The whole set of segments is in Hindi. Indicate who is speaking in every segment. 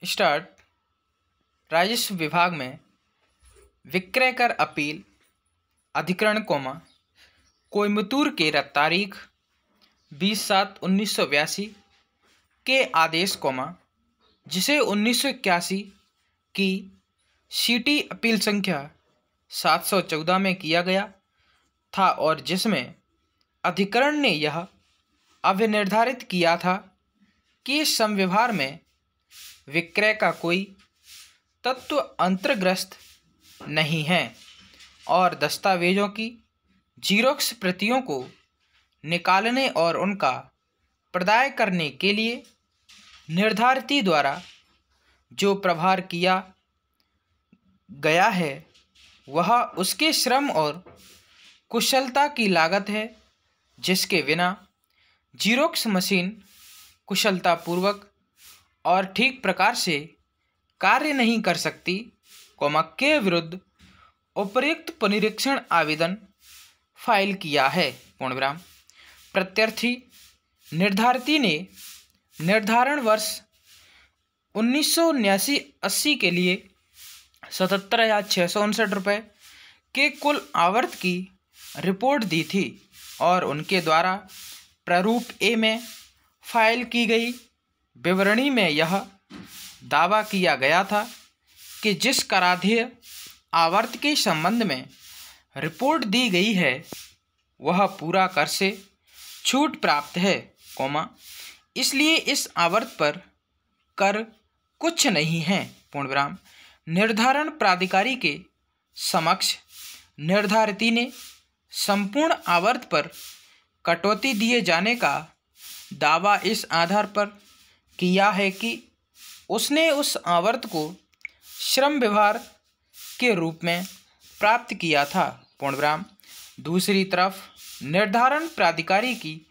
Speaker 1: स्टार्ट। राजस्व विभाग में विक्रय कर अपील अधिकरण कोयम्बतूर के तारीख 20/7/1982 के आदेश जिसे 1981 की सीटी अपील संख्या 714 में किया गया था और जिसमें अधिकरण ने यह अभिनिर्धारित किया था कि इस संविभाग में विक्रय का कोई तत्व अंतर्ग्रस्त नहीं है और दस्तावेजों की जीरोक्स प्रतियों को निकालने और उनका प्रदाय करने के लिए निर्धारिती द्वारा जो प्रभार किया गया है वह उसके श्रम और कुशलता की लागत है, जिसके बिना जीरोक्स मशीन कुशलतापूर्वक और ठीक प्रकार से कार्य नहीं कर सकती, के विरुद्ध उपयुक्त पुनरीक्षण आवेदन फाइल किया है। पूर्णविराम। प्रत्यर्थी निर्धारिती ने निर्धारण वर्ष 1979-80 के लिए 77,659 रुपये के कुल आवर्त की रिपोर्ट दी थी और उनके द्वारा प्रारूप ए में फाइल की गई विवरणी में यह दावा किया गया था कि जिस कराधीय आवर्त के संबंध में रिपोर्ट दी गई है वह पूरा कर से छूट प्राप्त है, इसलिए इस आवर्त पर कर कुछ नहीं है। पूर्णविराम। निर्धारण प्राधिकारी के समक्ष निर्धारिती ने संपूर्ण आवर्त पर कटौती दिए जाने का दावा इस आधार पर किया है कि उसने उस आवर्त को श्रम विभाग के रूप में प्राप्त किया था। पूर्णविराम। दूसरी तरफ निर्धारण प्राधिकारी की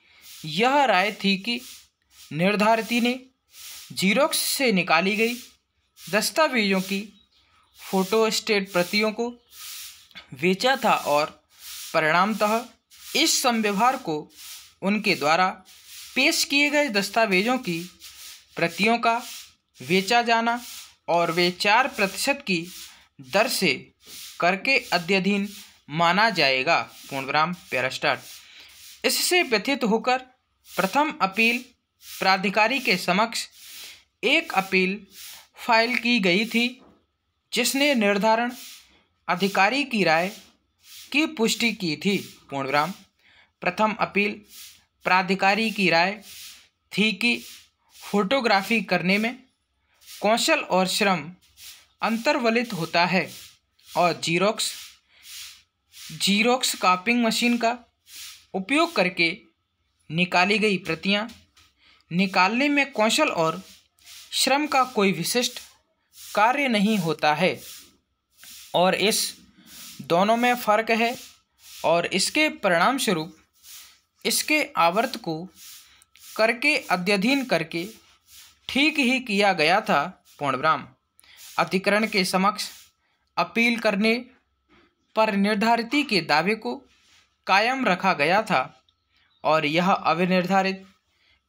Speaker 1: यह राय थी कि निर्धारिती ने जीरोक्स से निकाली गई दस्तावेजों की फोटोस्टेट प्रतियों को बेचा था और परिणामतः इस संविभाग को उनके द्वारा पेश किए गए दस्तावेजों की प्रतियों का बेचा जाना और वे 4% की दर से कर के अध्ययन माना जाएगा। पूर्णविराम। पैरास्टार्ट। इससे व्यथित होकर प्रथम अपील प्राधिकारी के समक्ष एक अपील फाइल की गई थी, जिसने निर्धारण अधिकारी की राय की पुष्टि की थी। पूर्णविराम। प्रथम अपील प्राधिकारी की राय थी कि फोटोग्राफी करने में कौशल और श्रम अंतर्वलित होता है और जीरोक्स कॉपिंग मशीन का उपयोग करके निकाली गई प्रतियां निकालने में कौशल और श्रम का कोई विशिष्ट कार्य नहीं होता है और इस दोनों में फर्क है और इसके परिणाम स्वरूप इसके आवर्त को करके अध्ययन करके ठीक ही किया गया था। पूर्णविराम। अधिकरण के समक्ष अपील करने पर निर्धारिती के दावे को कायम रखा गया था और यह अभिनिर्धारित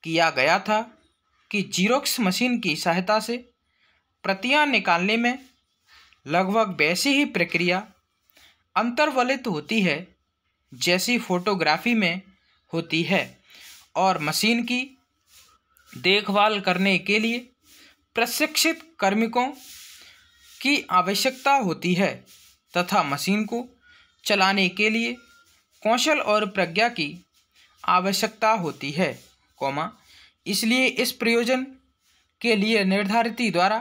Speaker 1: किया गया था कि जीरोक्स मशीन की सहायता से प्रतियां निकालने में लगभग वैसी ही प्रक्रिया अंतर्वलित होती है जैसी फोटोग्राफी में होती है और मशीन की देखभाल करने के लिए प्रशिक्षित कार्मिकों की आवश्यकता होती है तथा मशीन को चलाने के लिए कौशल और प्रज्ञा की आवश्यकता होती है, इसलिए इस प्रयोजन के लिए निर्धारिती द्वारा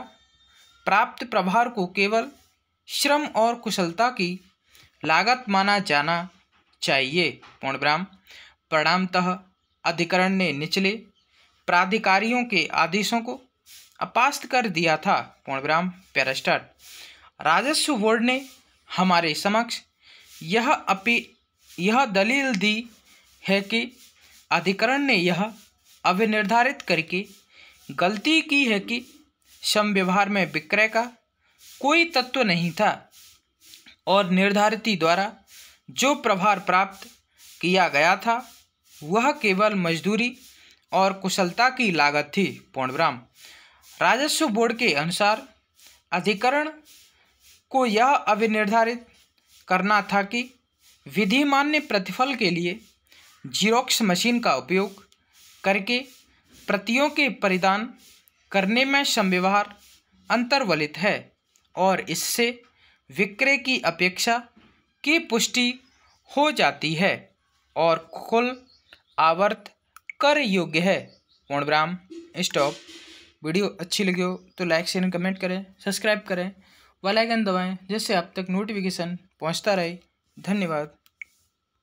Speaker 1: प्राप्त प्रभार को केवल श्रम और कुशलता की लागत माना जाना चाहिए। पूर्णविराम। परिणामतः अधिकरण ने निचले प्राधिकारियों के आदेशों को अपास्त कर दिया था। पूर्णविराम। पैरास्टार्ट। राजस्व बोर्ड ने हमारे समक्ष यह दलील दी है कि अधिकरण ने यह अभिनिर्धारित करके गलती की है कि संविभाग में विक्रय का कोई तत्व नहीं था और निर्धारिती द्वारा जो प्रभार प्राप्त किया गया था वह केवल मजदूरी और कुशलता की लागत थी। पूर्णविराम। राजस्व बोर्ड के अनुसार अधिकरण को यह अभिनिर्धारित करना था कि विधिमान्य प्रतिफल के लिए जीरोक्स मशीन का उपयोग करके प्रतियों के परिधान करने में संव्यवहार अंतर्वलित है और इससे विक्रय की अपेक्षा की पुष्टि हो जाती है और कुल आवर्त कर योग्य है। पूर्णविराम स्टॉप। वीडियो अच्छी लगी हो तो लाइक शेयर कमेंट करें, सब्सक्राइब करें, बेल आइकन दबाएं जिससे आप तक नोटिफिकेशन पहुंचता रहे। धन्यवाद।